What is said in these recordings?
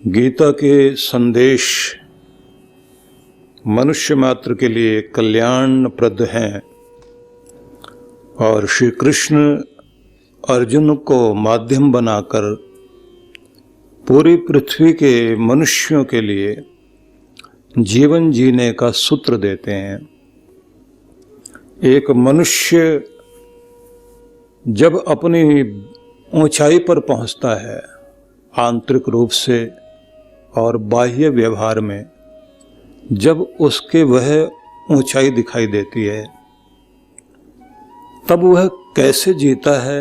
गीता के संदेश मनुष्य मात्र के लिए कल्याणप्रद हैं और श्री कृष्ण अर्जुन को माध्यम बनाकर पूरी पृथ्वी के मनुष्यों के लिए जीवन जीने का सूत्र देते हैं। एक मनुष्य जब अपनी ऊंचाई पर पहुंचता है आंतरिक रूप से और बाह्य व्यवहार में, जब उसके वह ऊंचाई दिखाई देती है तब वह कैसे जीता है।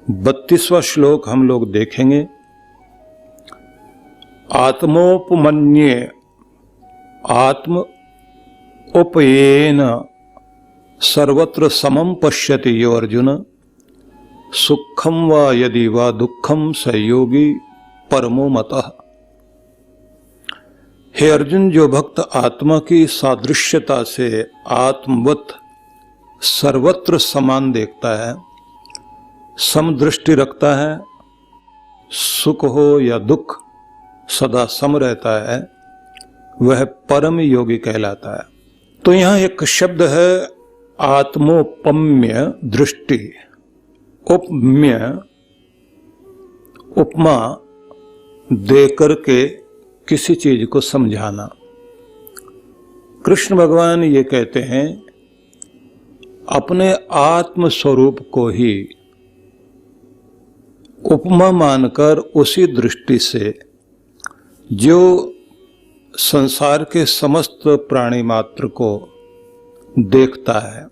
32वां श्लोक हम लोग देखेंगे। आत्मोपमन्ये आत्म उपयेन सर्वत्र समं पश्यति यो अर्जुन सुखम वा यदि वा दुखम स योगी परमो मतः। हे अर्जुन, जो भक्त आत्मा की सादृश्यता से आत्मवत सर्वत्र समान देखता है, समदृष्टि रखता है, सुख हो या दुख सदा सम रहता है, वह परम योगी कहलाता है। तो यहाँ एक शब्द है आत्मोपम्य दृष्टि। उपम्य उपमा दे करके किसी चीज को समझाना। कृष्ण भगवान ये कहते हैं अपने आत्म स्वरूप को ही उपमा मानकर उसी दृष्टि से जो संसार के समस्त प्राणी मात्र को देखता है,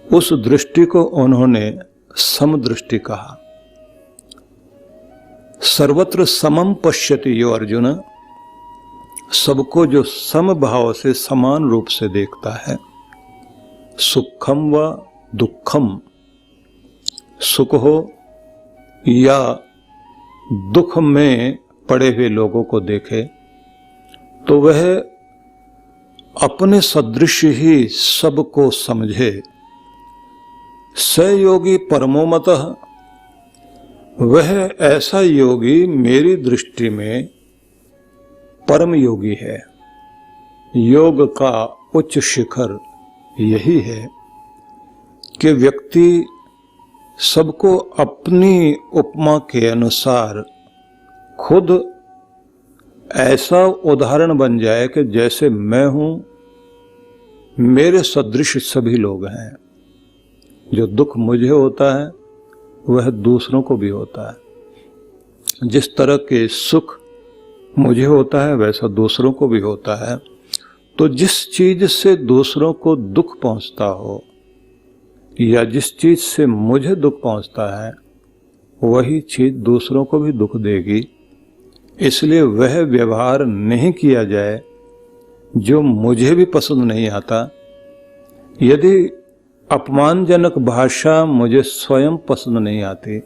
उस दृष्टि को उन्होंने समदृष्टि कहा। सर्वत्र समम पश्यति यो अर्जुन, सबको जो समभाव से समान रूप से देखता है। सुखम व दुखम, सुख हो या दुख में पड़े हुए लोगों को देखे तो वह अपने सदृश ही सबको समझे। स योगी परमो मतः, वह ऐसा योगी मेरी दृष्टि में परम योगी है। योग का उच्च शिखर यही है कि व्यक्ति सबको अपनी उपमा के अनुसार खुद ऐसा उदाहरण बन जाए कि जैसे मैं हूं, मेरे सदृश सभी लोग हैं। जो दुख मुझे होता है वह दूसरों को भी होता है। जिस तरह के सुख मुझे होता है वैसा दूसरों को भी होता है। तो जिस चीज से दूसरों को दुख पहुंचता हो या जिस चीज से मुझे दुख पहुंचता है, वही चीज दूसरों को भी दुख देगी। इसलिए वह व्यवहार नहीं किया जाए जो मुझे भी पसंद नहीं आता। यदि अपमानजनक भाषा मुझे स्वयं पसंद नहीं आती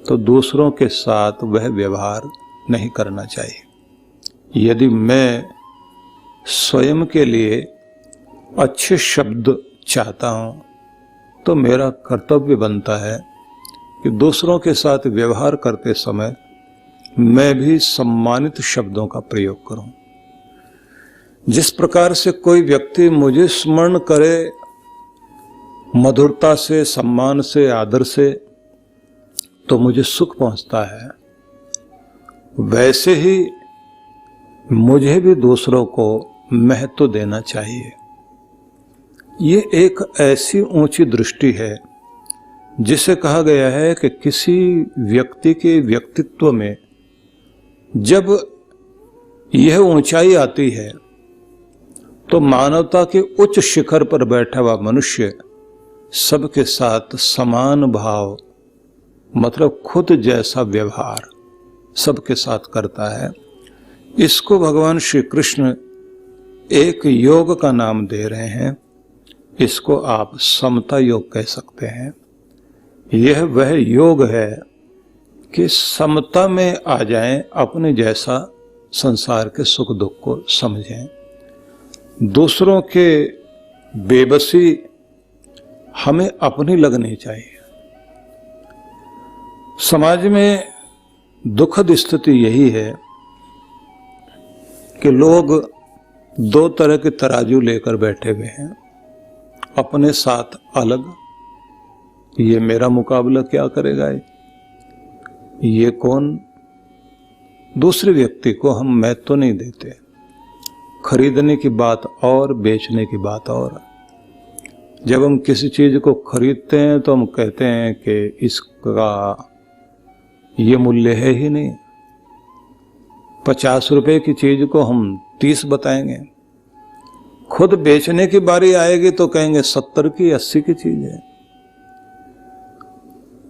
तो दूसरों के साथ वह व्यवहार नहीं करना चाहिए। यदि मैं स्वयं के लिए अच्छे शब्द चाहता हूं तो मेरा कर्तव्य बनता है कि दूसरों के साथ व्यवहार करते समय मैं भी सम्मानित शब्दों का प्रयोग करूं। जिस प्रकार से कोई व्यक्ति मुझे स्मरण करे मधुरता से, सम्मान से, आदर से, तो मुझे सुख पहुंचता है, वैसे ही मुझे भी दूसरों को महत्व देना चाहिए। ये एक ऐसी ऊंची दृष्टि है जिसे कहा गया है कि किसी व्यक्ति के व्यक्तित्व में जब यह ऊंचाई आती है तो मानवता के उच्च शिखर पर बैठा हुआ मनुष्य सबके साथ समान भाव, मतलब खुद जैसा व्यवहार सबके साथ करता है। इसको भगवान श्री कृष्ण एक योग का नाम दे रहे हैं। इसको आप समता योग कह सकते हैं। यह वह योग है कि समता में आ जाएं, अपने जैसा संसार के सुख दुख को समझें। दूसरों के बेबसी हमें अपनी लगनी चाहिए। समाज में दुखद स्थिति यही है कि लोग दो तरह के तराजू लेकर बैठे हुए हैं, अपने साथ अलग, ये मेरा मुकाबला क्या करेगा, ये कौन, दूसरे व्यक्ति को हम महत्व नहीं देते। खरीदने की बात और बेचने की बात और। जब हम किसी चीज को खरीदते हैं तो हम कहते हैं कि इसका ये मूल्य है ही नहीं। 50 रुपए की चीज को हम 30 बताएंगे, खुद बेचने की बारी आएगी तो कहेंगे 70 की 80 की चीज है।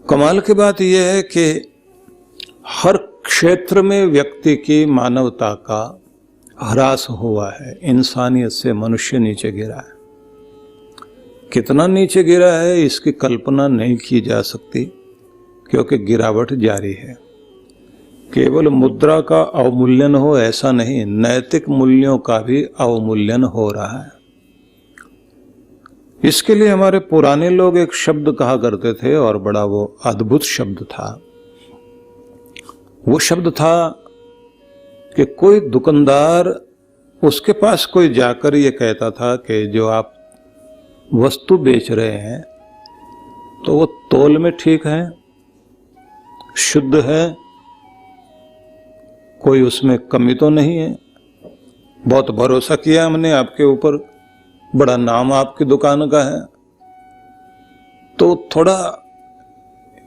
कमाल की बात यह है कि हर क्षेत्र में व्यक्ति की मानवता का ह्रास हुआ है, इंसानियत से मनुष्य नीचे गिरा है। कितना नीचे गिरा है इसकी कल्पना नहीं की जा सकती, क्योंकि गिरावट जारी है। केवल मुद्रा का अवमूल्यन हो ऐसा नहीं, नैतिक मूल्यों का भी अवमूल्यन हो रहा है। इसके लिए हमारे पुराने लोग एक शब्द कहा करते थे और बड़ा वो अद्भुत शब्द था। वो शब्द था कि कोई दुकानदार, उसके पास कोई जाकर ये कहता था कि जो आप वस्तु बेच रहे हैं तो वो तौल में ठीक है, शुद्ध है, कोई उसमें कमी तो नहीं है, बहुत भरोसा किया हमने आपके ऊपर, बड़ा नाम आपकी दुकान का है, तो थोड़ा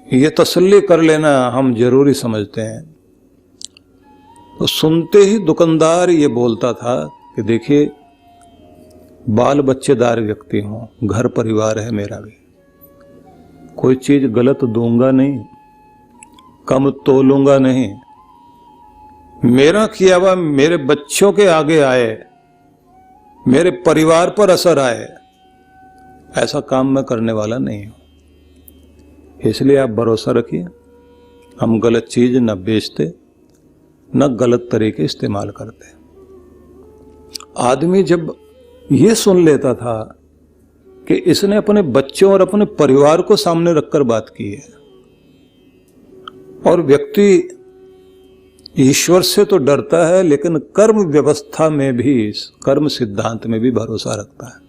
ये तसल्ली कर लेना हम जरूरी समझते हैं। तो सुनते ही दुकानदार ये बोलता था कि देखिए, बाल बच्चेदार व्यक्ति हूं, घर परिवार है मेरा भी, कोई चीज गलत दूंगा नहीं, कम तोलूंगा नहीं, मेरा किया हुआ मेरे बच्चों के आगे आए, मेरे परिवार पर असर आए, ऐसा काम मैं करने वाला नहीं हूं। इसलिए आप भरोसा रखिए, हम गलत चीज न बेचते न गलत तरीके इस्तेमाल करते। आदमी जब ये सुन लेता था कि इसने अपने बच्चों और अपने परिवार को सामने रखकर बात की है, और व्यक्ति ईश्वर से तो डरता है लेकिन कर्म व्यवस्था में भी, कर्म सिद्धांत में भी भरोसा रखता है,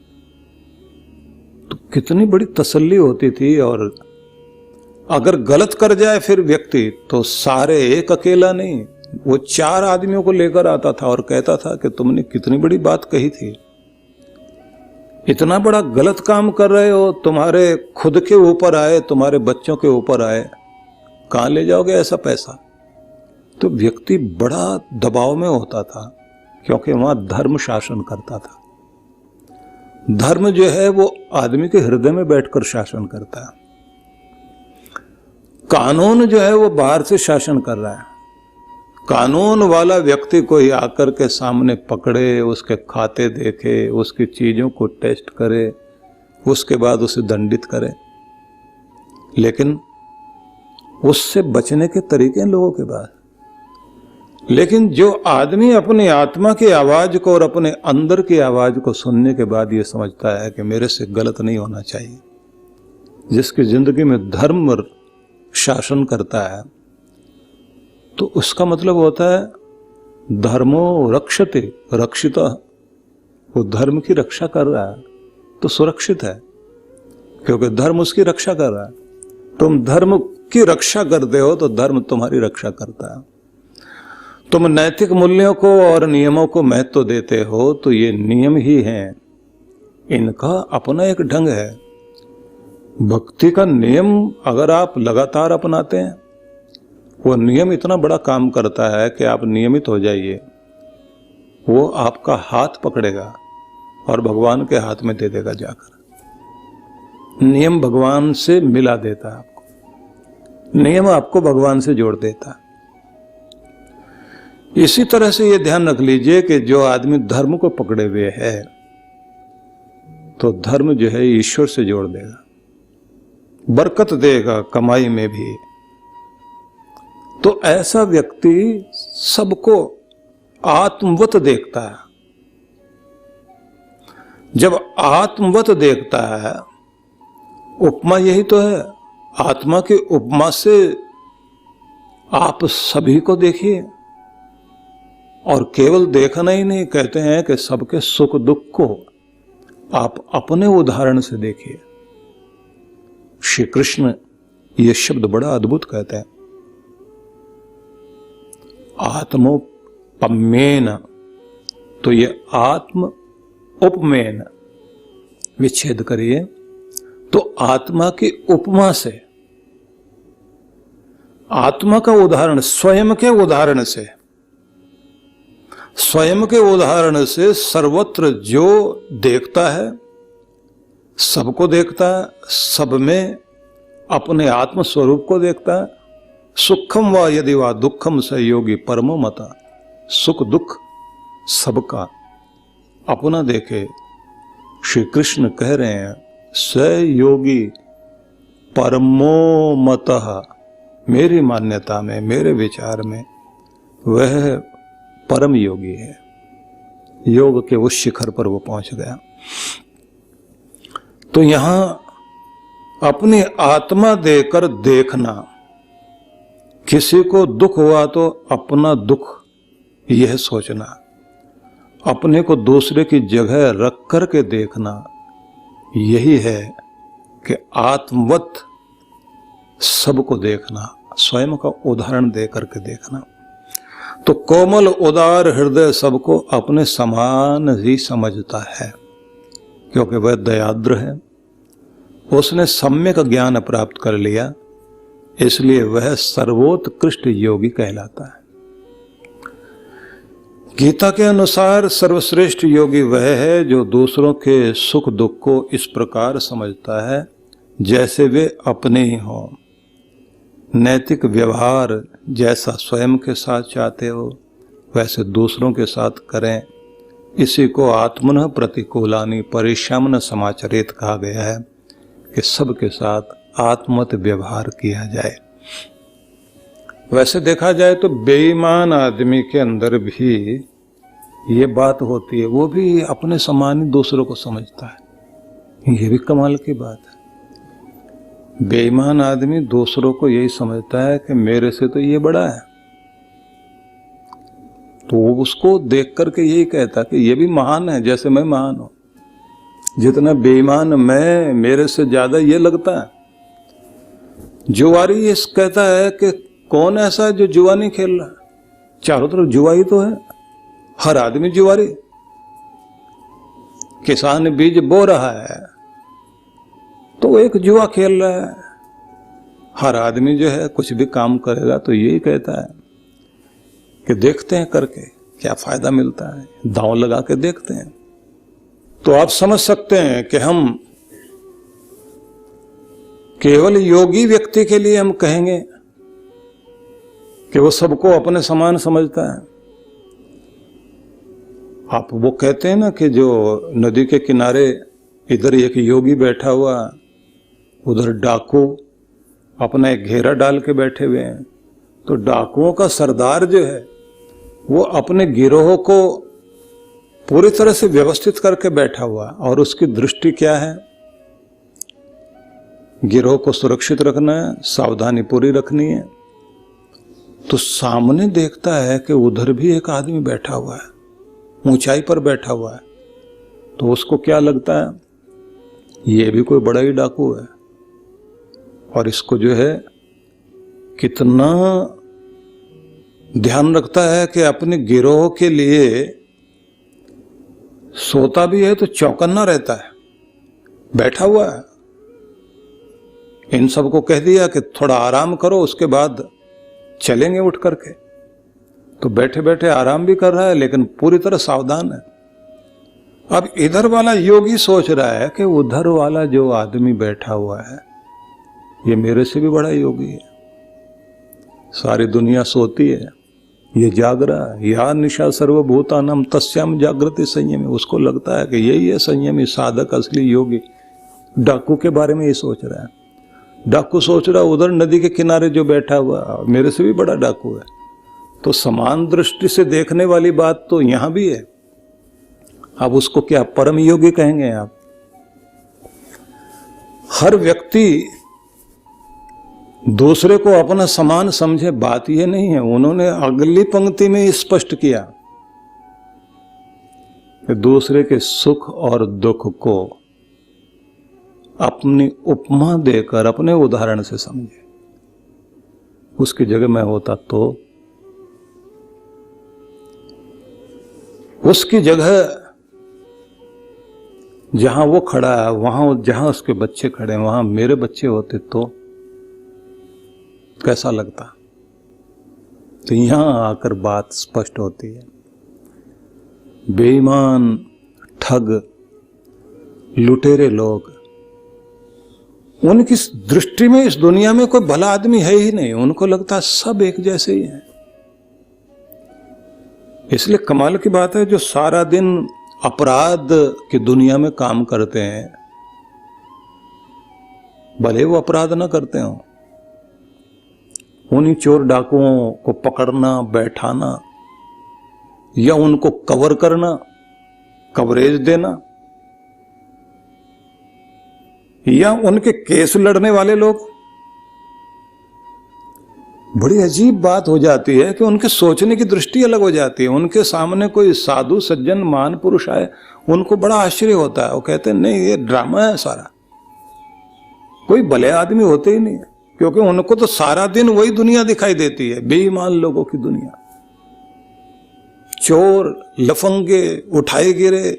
तो कितनी बड़ी तसल्ली होती थी। और अगर गलत कर जाए फिर व्यक्ति, तो सारे, एक अकेला नहीं, वो 4 आदमियों को लेकर आता था और कहता था कि तुमने कितनी बड़ी बात कही थी, इतना बड़ा गलत काम कर रहे हो, तुम्हारे खुद के ऊपर आए, तुम्हारे बच्चों के ऊपर आए, कहां ले जाओगे ऐसा पैसा। तो व्यक्ति बड़ा दबाव में होता था, क्योंकि वहां धर्म शासन करता था। धर्म जो है वो आदमी के हृदय में बैठकर शासन करता है। कानून जो है वो बाहर से शासन कर रहा है। कानून वाला व्यक्ति कोई आकर के सामने पकड़े, उसके खाते देखे, उसकी चीजों को टेस्ट करे, उसके बाद उसे दंडित करे, लेकिन उससे बचने के तरीके हैं लोगों के पास। लेकिन जो आदमी अपनी आत्मा की आवाज को और अपने अंदर की आवाज को सुनने के बाद ये समझता है कि मेरे से गलत नहीं होना चाहिए, जिसकी जिंदगी में धर्म शासन करता है, तो उसका मतलब होता है धर्मो रक्षते रक्षिता, वो धर्म की रक्षा कर रहा है तो सुरक्षित है, क्योंकि धर्म उसकी रक्षा कर रहा है। तुम धर्म की रक्षा करते हो तो धर्म तुम्हारी रक्षा करता है। तुम नैतिक मूल्यों को और नियमों को महत्व देते हो तो ये नियम ही हैं, इनका अपना एक ढंग है। भक्ति का नियम अगर आप लगातार अपनाते हैं, वो नियम इतना बड़ा काम करता है कि आप नियमित हो जाइए, वो आपका हाथ पकड़ेगा और भगवान के हाथ में दे देगा जाकर। नियम भगवान से मिला देता है आपको, नियम आपको भगवान से जोड़ देता है। इसी तरह से ये ध्यान रख लीजिए कि जो आदमी धर्म को पकड़े हुए है, तो धर्म जो है ईश्वर से जोड़ देगा, बरकत देगा कमाई में भी। तो ऐसा व्यक्ति सबको आत्मवत देखता है। जब आत्मवत देखता है, उपमा यही तो है, आत्मा की उपमा से आप सभी को देखिए, और केवल देखना ही नहीं, कहते हैं कि सबके सुख दुख को आप अपने उदाहरण से देखिए। श्री कृष्ण ये शब्द बड़ा अद्भुत कहते हैं, आत्मोपमेन। तो ये आत्म उपमेन विच्छेद करिए, तो आत्मा की उपमा से, आत्मा का उदाहरण, स्वयं के उदाहरण से, स्वयं के उदाहरण से सर्वत्र जो देखता है, सबको देखता है, सब में अपने आत्म स्वरूप को देखता है। सुखम व यदि वा दुखम स योगी परमो मता। सुख दुख सबका अपना देखे। श्री कृष्ण कह रहे हैं स योगी परमो मतः, मेरी मान्यता में, मेरे विचार में वह परम योगी है। योग के उस शिखर पर वो पहुंच गया। तो यहां अपनी आत्मा देकर देखना, किसी को दुख हुआ तो अपना दुख यह सोचना, अपने को दूसरे की जगह रख कर के देखना, यही है कि आत्मवत सबको देखना, स्वयं का उदाहरण दे करके देखना। तो कोमल उदार हृदय सबको अपने समान ही समझता है, क्योंकि वह दयाद्र है, उसने सम्यक ज्ञान प्राप्त कर लिया, इसलिए वह सर्वोत्कृष्ट योगी कहलाता है। गीता के अनुसार सर्वश्रेष्ठ योगी वह है जो दूसरों के सुख दुख को इस प्रकार समझता है जैसे वे अपने ही हों। नैतिक व्यवहार जैसा स्वयं के साथ चाहते हो वैसे दूसरों के साथ करें। इसी को आत्मनः प्रतिकूलानि परिश्रमन समाचरित कहा गया है कि सबके साथ आत्मत व्यवहार किया जाए। वैसे देखा जाए तो बेईमान आदमी के अंदर भी ये बात होती है, वो भी अपने समान ही दूसरों को समझता है। ये भी कमाल की बात है। बेईमान आदमी दूसरों को यही समझता है कि मेरे से तो ये बड़ा है, तो वो उसको देख करके यही कहता कि ये भी महान है जैसे मैं महान हूं। जितना बेईमान मैं, मेरे से ज्यादा ये लगता है। जुआरी ये कहता है कि कौन ऐसा है जो जुआ नहीं खेल रहा, चारों तरफ जुआ ही तो है, हर आदमी जुआरी। किसान बीज बो रहा है तो वो एक जुआ खेल रहा है। हर आदमी जो है कुछ भी काम करेगा तो यही कहता है कि देखते हैं करके क्या फायदा मिलता है, दांव लगा के देखते हैं। तो आप समझ सकते हैं कि हम केवल योगी व्यक्ति के लिए हम कहेंगे कि वो सबको अपने समान समझता है। आप वो कहते हैं ना कि जो नदी के किनारे इधर एक योगी बैठा हुआ, उधर डाकू अपना एक घेरा डाल के बैठे हुए हैं। तो डाकुओं का सरदार जो है वो अपने गिरोह को पूरी तरह से व्यवस्थित करके बैठा हुआ, और उसकी दृष्टि क्या है? गिरोह को सुरक्षित रखना है, सावधानी पूरी रखनी है। तो सामने देखता है कि उधर भी एक आदमी बैठा हुआ है, ऊंचाई पर बैठा हुआ है। तो उसको क्या लगता है, ये भी कोई बड़ा ही डाकू है, और इसको जो है कितना ध्यान रखता है कि अपने गिरोह के लिए सोता भी है तो चौकन्ना रहता है, बैठा हुआ है। इन सबको कह दिया कि थोड़ा आराम करो, उसके बाद चलेंगे उठ करके। तो बैठे बैठे आराम भी कर रहा है लेकिन पूरी तरह सावधान है। अब इधर वाला योगी सोच रहा है कि उधर वाला जो आदमी बैठा हुआ है ये मेरे से भी बड़ा योगी है। सारी दुनिया सोती है, ये जाग रहा है। या निशा सर्वभूतानाम तस्याम जागृति संयमी। उसको लगता है कि यही है संयमी साधक, असली योगी। डाकू के बारे में ये सोच रहा है। डाकू सोच रहा उधर नदी के किनारे जो बैठा हुआ मेरे से भी बड़ा डाकू है। तो समान दृष्टि से देखने वाली बात तो यहां भी है। अब उसको क्या परम योगी कहेंगे आप? हर व्यक्ति दूसरे को अपना समान समझे, बात यह नहीं है। उन्होंने अगली पंक्ति में स्पष्ट किया कि दूसरे के सुख और दुख को अपनी उपमा देकर, अपने उदाहरण से समझे। उसकी जगह मैं होता तो उसकी जगह जहां वो खड़ा है, वहां जहां उसके बच्चे खड़े हैं, वहां मेरे बच्चे होते तो कैसा लगता। तो यहां आकर बात स्पष्ट होती है। बेईमान, ठग, लुटेरे लोग, उनकी दृष्टि में इस दुनिया में कोई भला आदमी है ही नहीं। उनको लगता है सब एक जैसे ही हैं। इसलिए कमाल की बात है, जो सारा दिन अपराध की दुनिया में काम करते हैं, भले वो अपराध ना करते हो, उन्हीं चोर डाकुओं को पकड़ना, बैठाना या उनको कवर करना, कवरेज देना, या उनके केस लड़ने वाले लोग, बड़ी अजीब बात हो जाती है कि उनके सोचने की दृष्टि अलग हो जाती है। उनके सामने कोई साधु सज्जन महान पुरुष आए, उनको बड़ा आश्चर्य होता है। वो कहते हैं नहीं, ये ड्रामा है सारा, कोई भले आदमी होते ही नहीं है, क्योंकि उनको तो सारा दिन वही दुनिया दिखाई देती है, बेईमान लोगों की दुनिया। चोर, लफंगे, उठाए गिरे,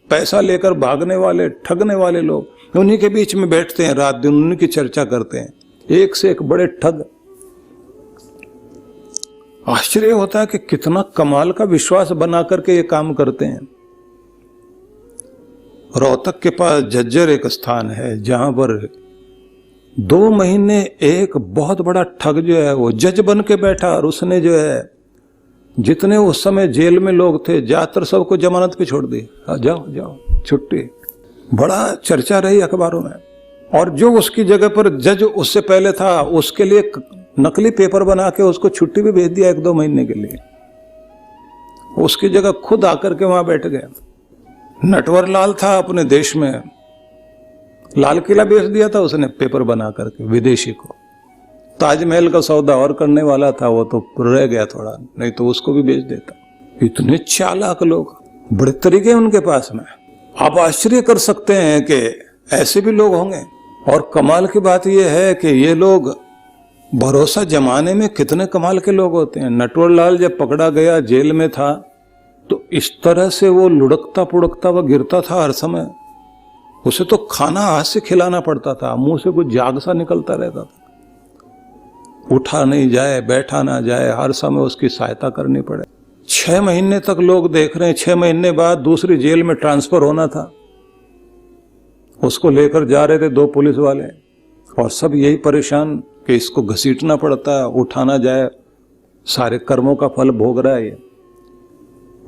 पैसा लेकर भागने वाले, ठगने वाले लोग, उन्हीं के बीच में बैठते हैं रात दिन, उन्हीं की चर्चा करते हैं। एक से एक बड़े ठग। आश्चर्य होता है कि कितना कमाल का विश्वास बना करके ये काम करते हैं। रोहतक के पास झज्जर एक स्थान है जहां पर 2 महीने एक बहुत बड़ा ठग जो है वो जज बन के बैठा, और उसने जो है जितने उस समय जेल में लोग थे ज्यादातर सबको जमानत पे छोड़ दी। जाओ जाओ छुट्टी। बड़ा चर्चा रही अखबारों में। और जो उसकी जगह पर जज उससे पहले था, उसके लिए नकली पेपर बना के उसको छुट्टी भी भेज दिया 1-2 महीने के लिए। उसकी जगह खुद आकर के वहां बैठ गया। नटवर लाल था अपने देश में, लाल किला बेच दिया था उसने पेपर बना करके विदेशी को। ताजमहल का सौदा और करने वाला था, वो तो रह गया थोड़ा, नहीं तो उसको भी बेच देता। इतने चालाक लोग, बड़े तरीके उनके पास में। आप आश्चर्य कर सकते हैं कि ऐसे भी लोग होंगे। और कमाल की बात यह है कि ये लोग भरोसा जमाने में कितने कमाल के लोग होते हैं। नटवर लाल जब पकड़ा गया, जेल में था, तो इस तरह से वो लुढ़कता पुढ़कता व गिरता था हर समय। उसे तो खाना हाथ से खिलाना पड़ता था, मुंह से कुछ झाग सा निकलता रहता था। उठा नहीं जाए, बैठा ना जाए, हर समय उसकी सहायता करनी पड़े। 6 महीने तक लोग देख रहे हैं। 6 महीने बाद दूसरी जेल में ट्रांसफर होना था। उसको लेकर जा रहे थे 2 पुलिस वाले, और सब यही परेशान कि इसको घसीटना पड़ता है, उठाना जाए, सारे कर्मों का फल भोग रहा है ये।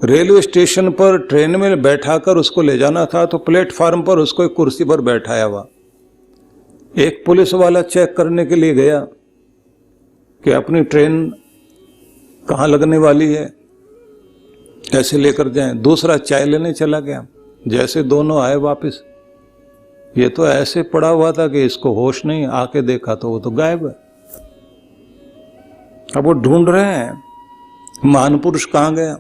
रेलवे स्टेशन पर ट्रेन में बैठाकर उसको ले जाना था, तो प्लेटफार्म पर उसको एक कुर्सी पर बैठाया हुआ। एक पुलिस वाला चेक करने के लिए गया कि अपनी ट्रेन कहाँ लगने वाली है, कैसे लेकर जाएं। दूसरा चाय लेने चला गया। जैसे दोनों आए वापस, ये तो ऐसे पड़ा हुआ था कि इसको होश नहीं। आके देखा तो वो तो गायब है। अब वो ढूंढ रहे हैं महान पुरुष कहाँ गया।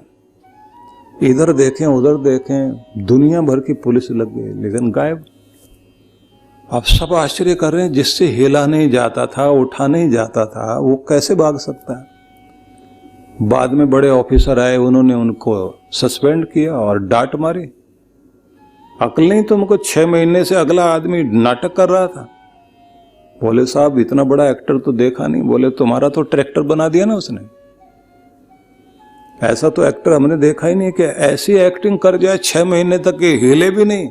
इधर देखें उधर देखें, दुनिया भर की पुलिस लग गई, लेकिन गायब। अब सब आश्चर्य कर रहे हैं, जिससे हिला नहीं जाता था, उठा नहीं जाता था, वो कैसे भाग सकता है। बाद में बड़े ऑफिसर आए, उन्होंने उनको सस्पेंड किया और डांट मारी। अकल नहीं तुमको, 6 महीने से अगला आदमी नाटक कर रहा था। बोले साहब इतना बड़ा एक्टर तो देखा नहीं। बोले तुम्हारा तो ट्रैक्टर बना दिया ना उसने, ऐसा तो एक्टर हमने देखा ही नहीं कि ऐसी एक्टिंग कर जाए 6 महीने तक के हिले भी नहीं।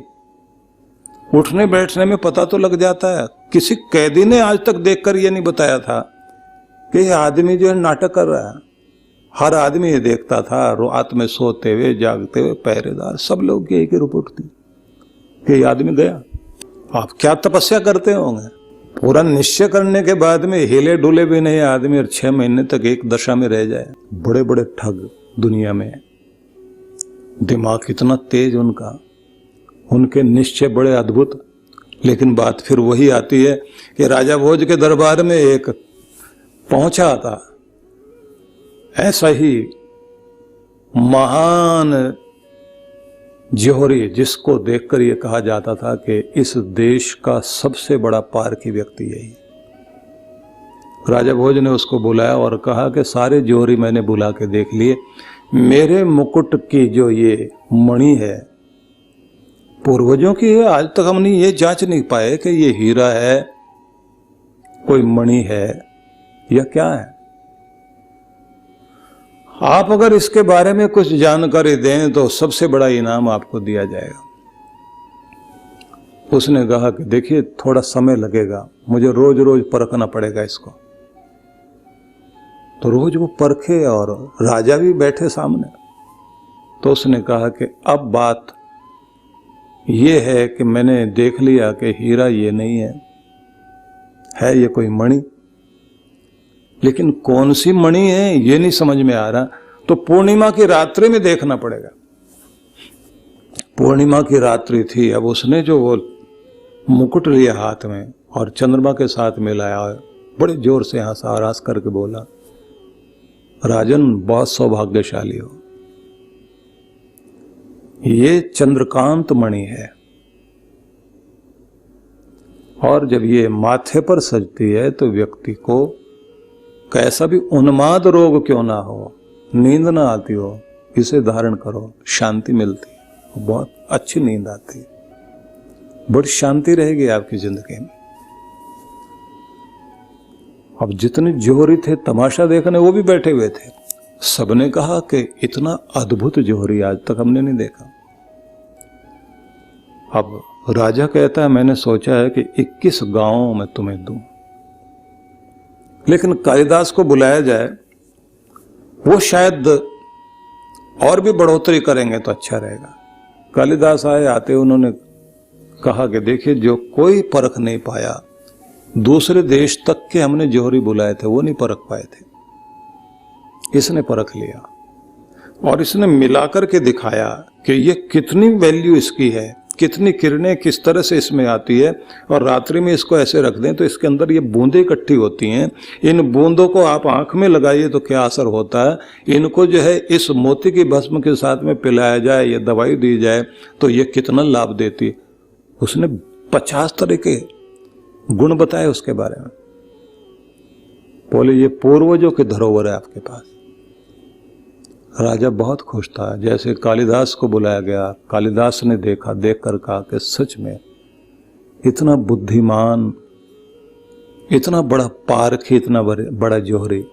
उठने बैठने में पता तो लग जाता है। किसी कैदी ने आज तक देखकर ये नहीं बताया था कि ये आदमी जो है नाटक कर रहा है। हर आदमी ये देखता था, रात में सोते हुए जागते हुए पहरेदार सब लोग यही की रिपोर्ट थी कि ये आदमी गया। आप क्या तपस्या करते होंगे। पूरा निश्चय करने के बाद में हिले डुले भी नहीं आदमी, और 6 महीने तक एक दशा में रह जाए। बड़े बड़े ठग दुनिया में, दिमाग कितना तेज उनका, उनके निश्चय बड़े अद्भुत। लेकिन बात फिर वही आती है कि राजा भोज के दरबार में एक पहुंचा था, ऐसा ही महान जौहरी जिसको देखकर यह कहा जाता था कि इस देश का सबसे बड़ा पारखी व्यक्ति यही। राजा भोज ने उसको बुलाया और कहा कि सारे जौहरी मैंने बुला के देख लिए, मेरे मुकुट की जो ये मणि है पूर्वजों की है, आज तक हमने ये जांच नहीं पाए कि ये हीरा है, कोई मणि है या क्या है। आप अगर इसके बारे में कुछ जानकारी दें तो सबसे बड़ा इनाम आपको दिया जाएगा। उसने कहा कि देखिए थोड़ा समय लगेगा, मुझे रोज रोज परखना पड़ेगा इसको। तो रोज वो परखे और राजा भी बैठे सामने। तो उसने कहा कि अब बात ये है कि मैंने देख लिया कि हीरा ये नहीं है ये कोई मणि, लेकिन कौन सी मणि है ये नहीं समझ में आ रहा। तो पूर्णिमा की रात्रि में देखना पड़ेगा। पूर्णिमा की रात्रि थी। अब उसने जो वो मुकुट लिया हाथ में और चंद्रमा के साथ मिलाया, बड़े जोर से हंस करके बोला, राजन बहुत सौभाग्यशाली हो, ये चंद्रकांत मणि है और जब ये माथे पर सजती है तो व्यक्ति को कैसा भी उन्माद रोग क्यों ना हो, नींद ना आती हो, इसे धारण करो, शांति मिलती है, बहुत अच्छी नींद आती है, बड़ी शांति रहेगी आपकी जिंदगी में। अब जितने जौहरी थे तमाशा देखने वो भी बैठे हुए थे। सबने कहा कि इतना अद्भुत जौहरी आज तक हमने नहीं देखा। अब राजा कहता है मैंने सोचा है कि 21 गांवों में तुम्हें दूं, लेकिन कालिदास को बुलाया जाए, वो शायद और भी बढ़ोतरी करेंगे तो अच्छा रहेगा। कालिदास आते उन्होंने कहा कि देखिए जो कोई परख नहीं पाया, दूसरे देश तक के हमने जौहरी बुलाए थे वो नहीं परख पाए थे, इसने परख लिया और इसने मिलाकर के दिखाया कि ये कितनी वैल्यू इसकी है, कितनी किरणें किस तरह से इसमें आती है। और रात्रि में इसको ऐसे रख दें तो इसके अंदर ये बूंदें इकट्ठी होती हैं, इन बूंदों को आप आंख में लगाइए तो क्या असर होता है, इनको जो है इस मोती की भस्म के साथ में पिलाया जाए या दवाई दी जाए तो ये कितना लाभ देती है। उसने 50 तरह के गुण बताए उसके बारे में। बोले ये पूर्वजों के धरोहर है आपके पास। राजा बहुत खुश था। जैसे कालिदास को बुलाया गया, कालिदास ने देखा, देखकर कहा कि सच में इतना बुद्धिमान, इतना बड़ा पारखी, इतना बड़ा जौहरी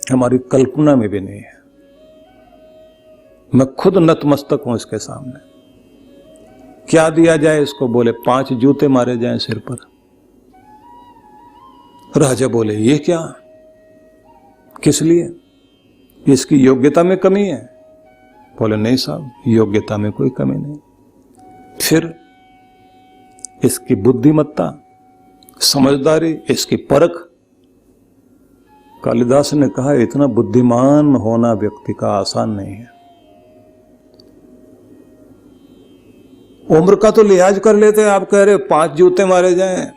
हमारी कल्पना में भी नहीं है। मैं खुद नतमस्तक हूं इसके सामने। क्या दिया जाए इसको? बोले 5 जूते मारे जाएं सिर पर। राजा बोले ये क्या, किस लिए? इसकी योग्यता में कमी है? बोले नहीं साहब, योग्यता में कोई कमी नहीं। फिर इसकी बुद्धिमत्ता, समझदारी, इसकी परख। कालिदास ने कहा इतना बुद्धिमान होना व्यक्ति का आसान नहीं है। उम्र का तो लिहाज कर लेते, आप कह रहे 5 जूते मारे जाएं।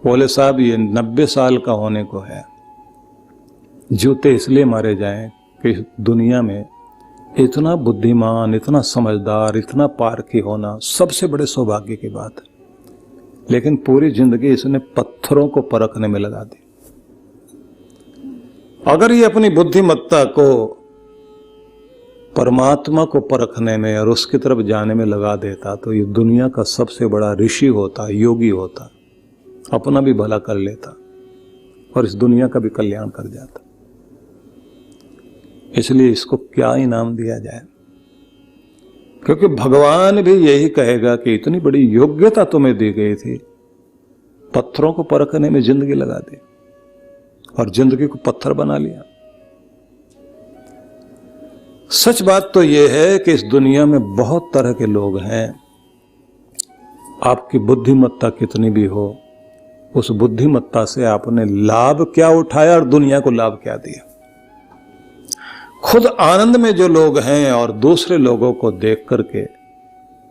बोले साहब ये 90 साल का होने को है। जूते इसलिए मारे जाएं कि दुनिया में इतना बुद्धिमान, इतना समझदार, इतना पारखी होना सबसे बड़े सौभाग्य की बात है। लेकिन पूरी जिंदगी इसने पत्थरों को परखने में लगा दी। अगर ये अपनी बुद्धिमत्ता को परमात्मा को परखने में और उसकी तरफ जाने में लगा देता तो ये दुनिया का सबसे बड़ा ऋषि होता, योगी होता, अपना भी भला कर लेता और इस दुनिया का भी कल्याण कर जाता। इसलिए इसको क्या इनाम दिया जाए? क्योंकि भगवान भी यही कहेगा कि इतनी बड़ी योग्यता तुम्हें दी गई थी, पत्थरों को परखने में जिंदगी लगा दी और जिंदगी को पत्थर बना लिया। सच बात तो यह है कि इस दुनिया में बहुत तरह के लोग हैं। आपकी बुद्धिमत्ता कितनी भी हो, उस बुद्धिमत्ता से आपने लाभ क्या उठाया और दुनिया को लाभ क्या दिया। खुद आनंद में जो लोग हैं और दूसरे लोगों को देख करके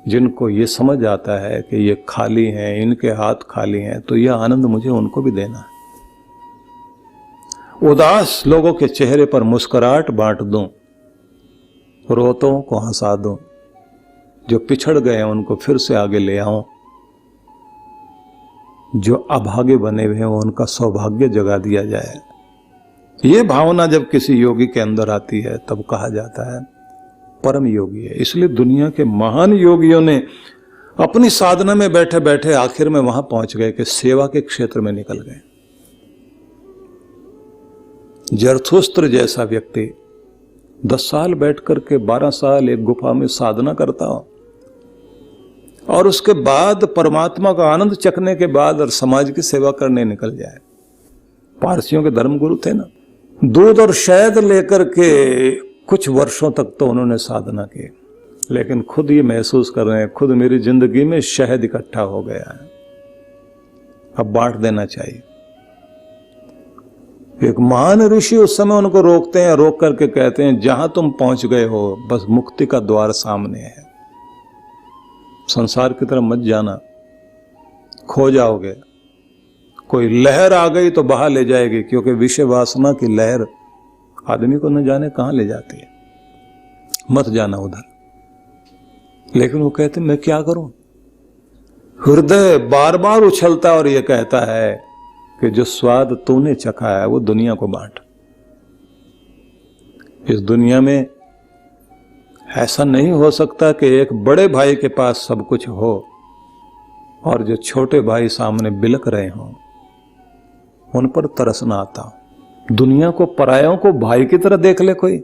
जिनको ये समझ आता है कि ये खाली हैं, इनके हाथ खाली हैं, तो यह आनंद मुझे उनको भी देना है। उदास लोगों के चेहरे पर मुस्कुराहट बांट दूं, रोतों को हंसा दूं, जो पिछड़ गए हैं उनको फिर से आगे ले आऊं, जो अभागे बने हुए हैं उनका सौभाग्य जगा दिया जाए। ये भावना जब किसी योगी के अंदर आती है तब कहा जाता है परम योगी है। इसलिए दुनिया के महान योगियों ने अपनी साधना में बैठे बैठे आखिर में वहां पहुंच गए कि सेवा के क्षेत्र में निकल गए। जरथुस्त्र जैसा व्यक्ति 10 साल बैठ करके 12 साल एक गुफा में साधना करता हो और उसके बाद परमात्मा का आनंद चखने के बाद और समाज की सेवा करने निकल जाए। पारसियों के धर्मगुरु थे ना, दूध और शहद लेकर के कुछ वर्षों तक तो उन्होंने साधना की, लेकिन खुद ये महसूस कर रहे हैं खुद मेरी जिंदगी में शहद इकट्ठा हो गया है, अब बांट देना चाहिए। एक महान ऋषि उस समय उनको रोकते हैं, रोक करके कहते हैं जहां तुम पहुंच गए हो बस मुक्ति का द्वार सामने है, संसार की तरफ मत जाना, खो जाओगे। कोई लहर आ गई तो बहा ले जाएगी, क्योंकि विषय वासना की लहर आदमी को न जाने कहां ले जाती है, मत जाना उधर। लेकिन वो कहते मैं क्या करूं, हृदय बार बार उछलता और ये कहता है कि जो स्वाद तूने चखा है वो दुनिया को बांट। इस दुनिया में ऐसा नहीं हो सकता कि एक बड़े भाई के पास सब कुछ हो और जो छोटे भाई सामने बिलक रहे हों उन पर तरस ना आता। दुनिया को, परायों को भाई की तरह देख ले कोई,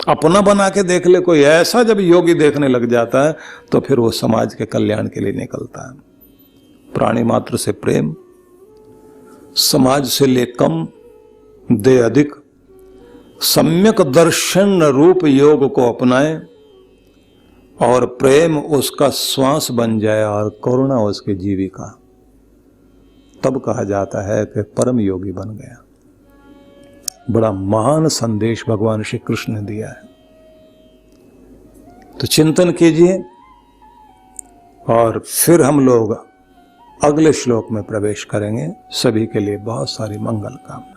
अपना बना के देख ले कोई, ऐसा जब योगी देखने लग जाता है तो फिर वो समाज के कल्याण के लिए निकलता है। प्राणी मात्र से प्रेम, समाज से ले कम दे अधिक, सम्यक दर्शन रूप योग को अपनाए और प्रेम उसका श्वास बन जाए और करुणा उसकी जीविका, तब कहा जाता है कि परम योगी बन गया। बड़ा महान संदेश भगवान श्री कृष्ण ने दिया है। तो चिंतन कीजिए और फिर हम लोग अगले श्लोक में प्रवेश करेंगे। सभी के लिए बहुत सारी मंगल कामना।